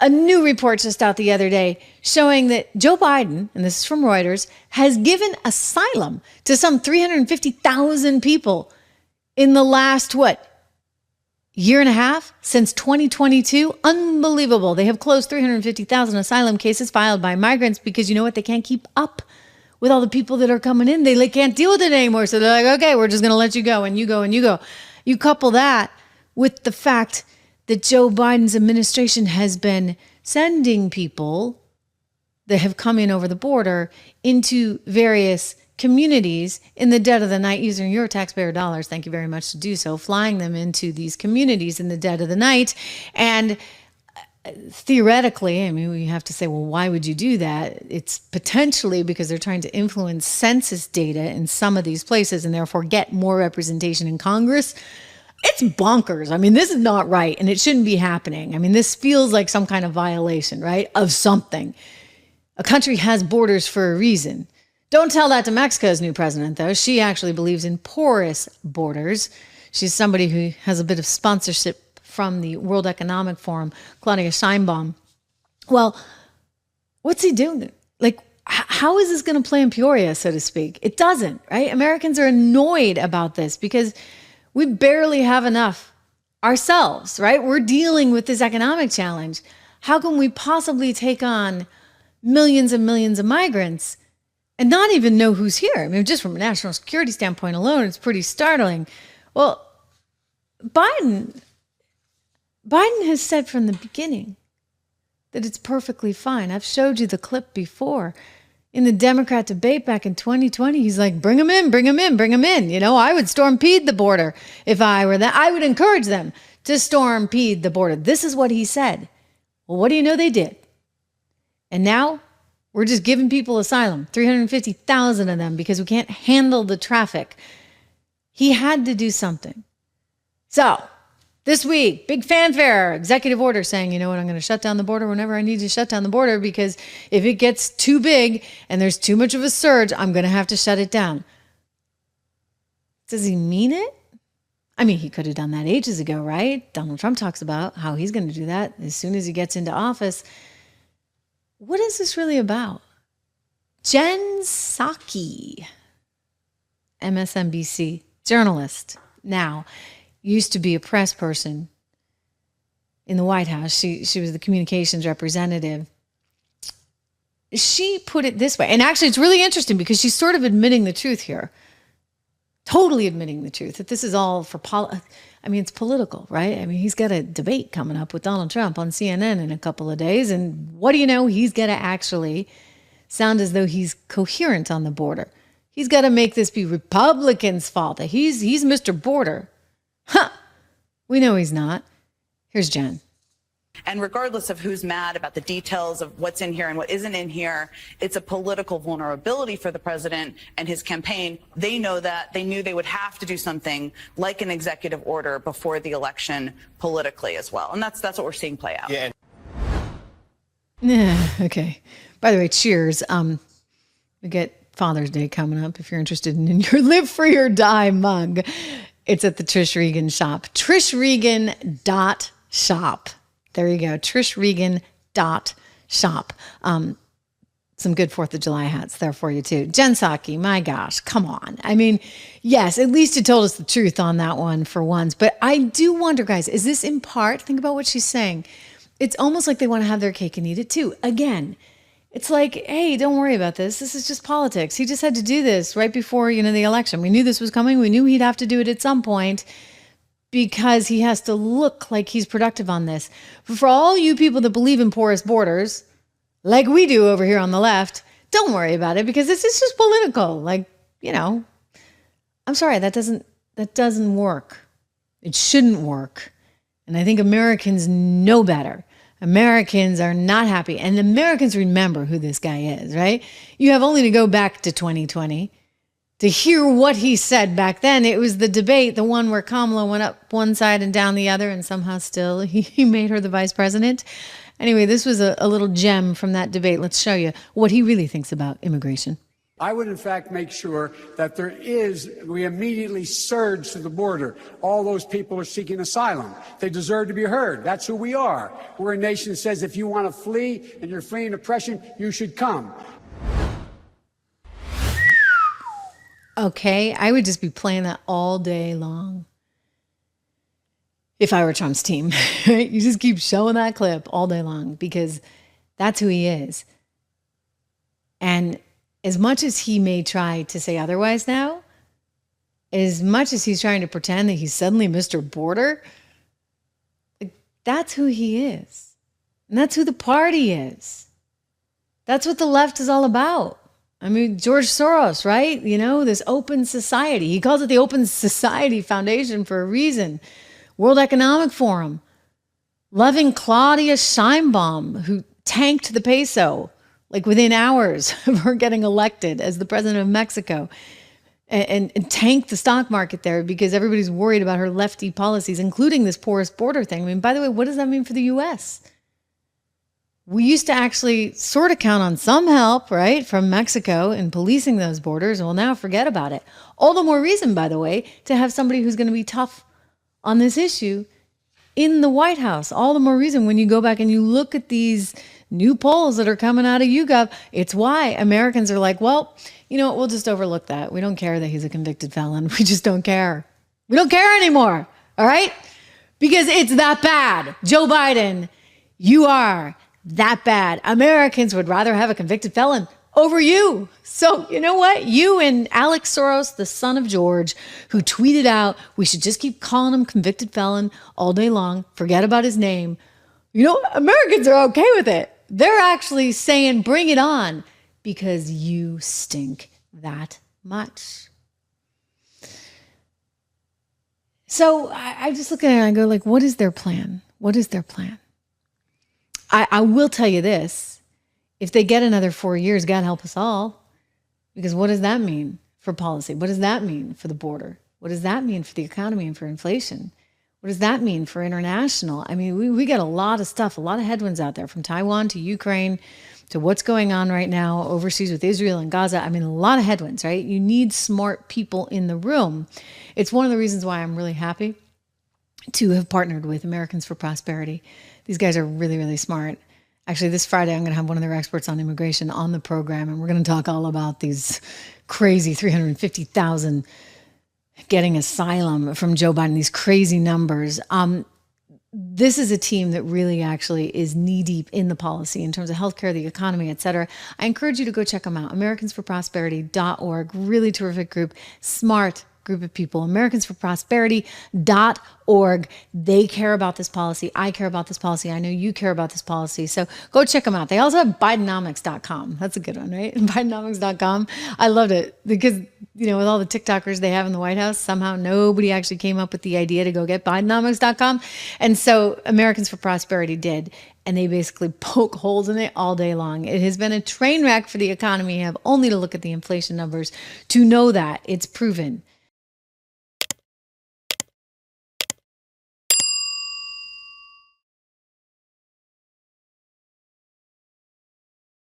a new report just out the other day showing that Joe Biden, and this is from Reuters, has given asylum to some 350,000 people in the last, year and a half since 2022. Unbelievable. They have closed 350,000 asylum cases filed by migrants because you know what? They can't keep up with all the people that are coming in. They can't deal with it anymore. So they're like, okay, we're just going to let you go and you go and you go. You couple that with the fact that Joe Biden's administration has been sending people that have come in over the border into various communities in the dead of the night using your taxpayer dollars. Thank you very much to do so, flying them into these communities in the dead of the night. And theoretically, I mean, we have to say, well, why would you do that? It's potentially because they're trying to influence census data in some of these places and therefore get more representation in Congress. It's bonkers. I mean, this is not right and it shouldn't be happening. I mean, this feels like some kind of violation, right, of something. A country has borders for a reason. Don't tell that to Mexico's new president, though. She actually believes in porous borders. She's somebody who has a bit of sponsorship from the World Economic Forum, Claudia Sheinbaum. Well, what's he doing? Like, how is this going to play in Peoria, so to speak? It doesn't, right? Americans are annoyed about this because we barely have enough ourselves, right? We're dealing with this economic challenge. How can we possibly take on millions and millions of migrants and not even know who's here? I mean, just from a national security standpoint alone, it's pretty startling. Well, Biden has said from the beginning that it's perfectly fine. I've showed you the clip before. In the Democrat debate back in 2020, he's like, bring them in, bring them in, bring them in. You know, I would stormpede the border if I were that. I would encourage them to stormpede the border. This is what he said. Well, what do you know they did? And now we're just giving people asylum, 350,000 of them, because we can't handle the traffic. He had to do something. So this week, big fanfare, executive order saying, you know what, I'm going to shut down the border whenever I need to shut down the border because if it gets too big and there's too much of a surge, I'm going to have to shut it down. Does he mean it? I mean, he could have done that ages ago, right? Donald Trump talks about how he's going to do that as soon as he gets into office. What is this really about? Jen Psaki, MSNBC journalist, now used to be a press person in the White House. She was the communications representative. She put it this way, and actually it's really interesting because she's sort of admitting the truth here. Totally admitting the truth, that this is all for it's political, right? I mean, he's got a debate coming up with Donald Trump on CNN in a couple of days. And what do you know? He's got to actually sound as though he's coherent on the border. He's got to make this be Republicans' fault. He's Mr. Border. Huh. We know he's not. Here's Jen. And regardless of who's mad about the details of what's in here and what isn't in here, it's a political vulnerability for the president and his campaign. They know that. They knew they would have to do something like an executive order before the election politically as well. And that's what we're seeing play out. Yeah. Okay. By the way, cheers. We get Father's Day coming up. If you're interested in your Live Free or Die mug, it's at the Trish Regan shop. TrishRegan.shop. There you go. TrishRegan.shop. Some good 4th of July hats there for you too. Jen Psaki, my gosh, come on. I mean, yes, at least you told us the truth on that one for once. But I do wonder, guys, is this in part, think about what she's saying. It's almost like they want to have their cake and eat it too. Again, it's like, hey, don't worry about this. This is just politics. He just had to do this right before, the election. We knew this was coming. We knew he'd have to do it at some point, because he has to look like he's productive on this. But for all you people that believe in porous borders, like we do over here on the left, don't worry about it because this is just political. I'm sorry, that doesn't work. It shouldn't work. And I think Americans know better. Americans are not happy. And Americans remember who this guy is, right? You have only to go back to 2020 to hear what he said back then. It was the debate, the one where Kamala went up one side and down the other, and somehow still he made her the vice president. Anyway, this was a little gem from that debate. Let's show you what he really thinks about immigration. I would, in fact, make sure that we immediately surge to the border. All those people are seeking asylum. They deserve to be heard. That's who we are. We're a nation that says if you want to flee and you're fleeing oppression, you should come. Okay, I would just be playing that all day long if I were Trump's team. Right? You just keep showing that clip all day long because that's who he is. And as much as he may try to say otherwise now, as much as he's trying to pretend that he's suddenly Mr. Border, that's who he is. And that's who the party is. That's what the left is all about. I mean, George Soros, right? You know, this open society. He calls it the Open Society Foundation for a reason. World Economic Forum. Loving Claudia Sheinbaum, who tanked the peso like within hours of her getting elected as the president of Mexico, and tanked the stock market there because everybody's worried about her lefty policies, including this porous border thing. I mean, by the way, what does that mean for the U.S.? We used to actually sort of count on some help, right, from Mexico in policing those borders. Well, now forget about it. All the more reason, by the way, to have somebody who's going to be tough on this issue in the White House. All the more reason when you go back and you look at these new polls that are coming out of YouGov, it's why Americans are like, well, you know what, we'll just overlook that. We don't care that he's a convicted felon. We just don't care. We don't care anymore, all right? Because it's that bad. Joe Biden, you are that bad. Americans would rather have a convicted felon over you. So you know what? You and Alex Soros, the son of George, who tweeted out, we should just keep calling him convicted felon all day long. Forget about his name. You know, Americans are okay with it. They're actually saying, bring it on, because you stink that much. So I just look at it and I go like, what is their plan? What is their plan? I will tell you this. If they get another 4 years, God help us all. Because what does that mean for policy? What does that mean for the border? What does that mean for the economy and for inflation? What does that mean for international? I mean, we got a lot of stuff, a lot of headwinds out there, from Taiwan to Ukraine to what's going on right now overseas with Israel and Gaza. I mean, a lot of headwinds, right? You need smart people in the room. It's one of the reasons why I'm really happy to have partnered with Americans for Prosperity. These guys are really, really smart. Actually, this Friday, I'm going to have one of their experts on immigration on the program, and we're going to talk all about these crazy 350,000 getting asylum from Joe Biden, these crazy numbers. This is a team that really actually is knee deep in the policy in terms of healthcare, the economy, et cetera. I encourage you to go check them out. Americansforprosperity.org. Really terrific group, smart group of people. Americansforprosperity.org. They care about this policy. I care about this policy. I know you care about this policy. So go check them out. They also have Bidenomics.com. That's a good one, right? Bidenomics.com. I loved it because, you know, with all the TikTokers they have in the White House, somehow nobody actually came up with the idea to go get Bidenomics.com. And so Americans for Prosperity did. And they basically poke holes in it all day long. It has been a train wreck for the economy. You have only to look at the inflation numbers to know that. It's proven.